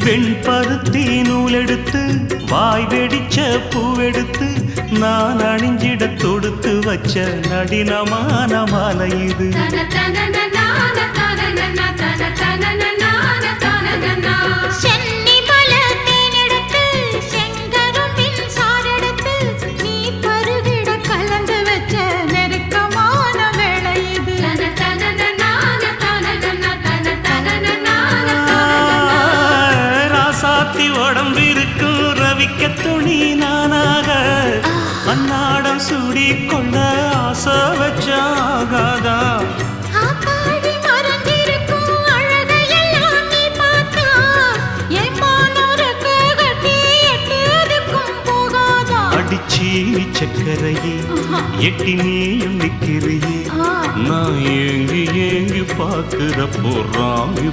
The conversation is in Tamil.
வெண்பருத்தி நூலெடுத்து வாய் வெடிச்ச பூவெடுத்து நான் அணிஞ்சிட தொடுத்து வச்ச நடினமான மாலை இது. உடம்பிருக்கும் ரவிக்க துணி நானாக அன்னாடம் சூடி கொண்ட ஆசை வச்சாகாதா. அடிச்சீனி சக்கரையே எட்டி நீயும் நிக்கிறியே நான் ஏங்கி ஏங்கி பார்க்கிறப்போ ராமி